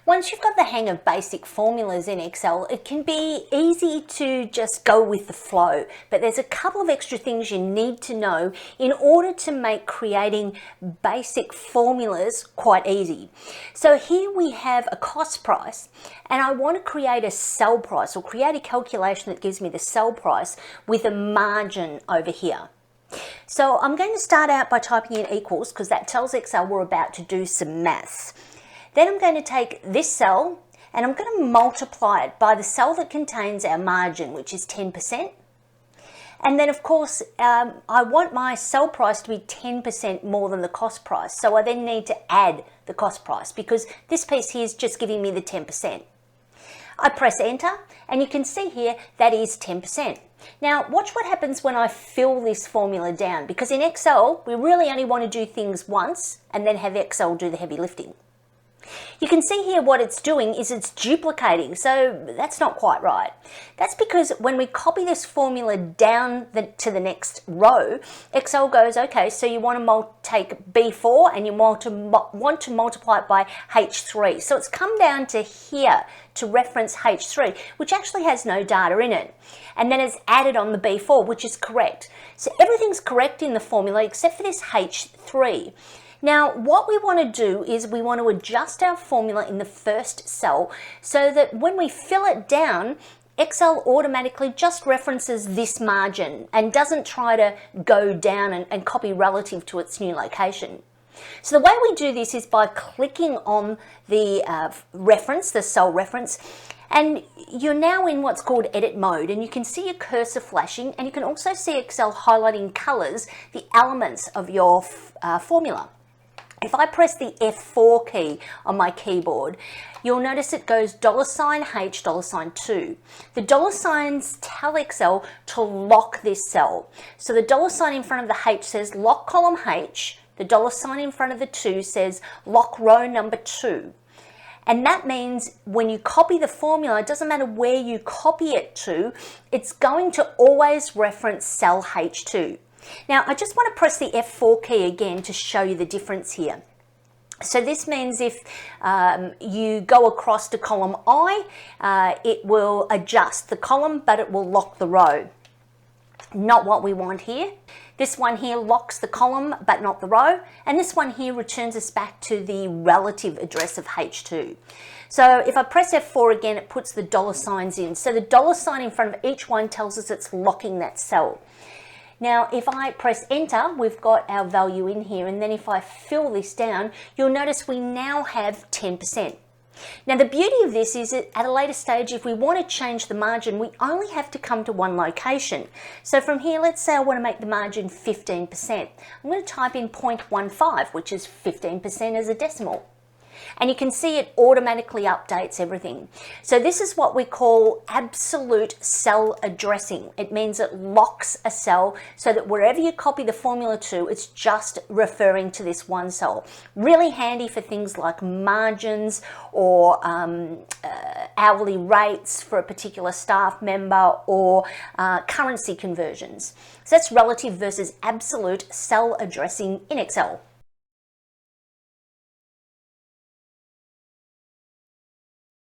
Once you've got the hang of basic formulas in Excel, it can be easy to just go with the flow, but there's a couple of extra things you need to know in order to make creating basic formulas quite easy. So here we have a cost price, and I want to create a sell price, or create a calculation that gives me the sell price with a margin over here. So I'm going to start out by typing in equals, because that tells Excel we're about to do some maths. Then I'm going to take this cell and I'm going to multiply it by the cell that contains our margin, which is 10%. And then of course, I want my sell price to be 10% more than the cost price. So I then need to add the cost price, because this piece here is just giving me the 10%. I press enter and you can see here that is 10%. Now watch what happens when I fill this formula down, because in Excel we really only want to do things once and then have Excel do the heavy lifting. You can see here what it's doing is it's duplicating, so that's not quite right. That's because when we copy this formula down to the next row, Excel goes, okay, so you want to take B4 and you want to multiply it by H3. So it's come down to here to reference H3, which actually has no data in it. And then it's added on the B4, which is correct. So everything's correct in the formula except for this H3. Now, what we want to do is we want to adjust our formula in the first cell so that when we fill it down, Excel automatically just references this margin and doesn't try to go down and copy relative to its new location. So the way we do this is by clicking on the reference, the cell reference, and you're now in what's called edit mode, and you can see your cursor flashing, and you can also see Excel highlighting colors, the elements of your formula. If I press the F4 key on my keyboard, you'll notice it goes $H, $2. The dollar signs tell Excel to lock this cell. So the dollar sign in front of the H says lock column H, the dollar sign in front of the 2 says lock row number 2. And that means when you copy the formula, it doesn't matter where you copy it to, it's going to always reference cell H2. Now, I just want to press the F4 key again to show you the difference here. So this means if you go across to column I, it will adjust the column, but it will lock the row. Not what we want here. This one here locks the column, but not the row. And this one here returns us back to the relative address of H2. So if I press F4 again, it puts the dollar signs in. So the dollar sign in front of each one tells us it's locking that cell. Now, if I press enter, we've got our value in here, and then if I fill this down, you'll notice we now have 10%. Now, the beauty of this is that at a later stage, if we want to change the margin, we only have to come to one location. So from here, let's say I want to make the margin 15%. I'm going to type in 0.15, which is 15% as a decimal. And you can see it automatically updates everything. So this is what we call absolute cell addressing. It means it locks a cell so that wherever you copy the formula to, it's just referring to this one cell. Really handy for things like margins or hourly rates for a particular staff member, or currency conversions. So that's relative versus absolute cell addressing in Excel.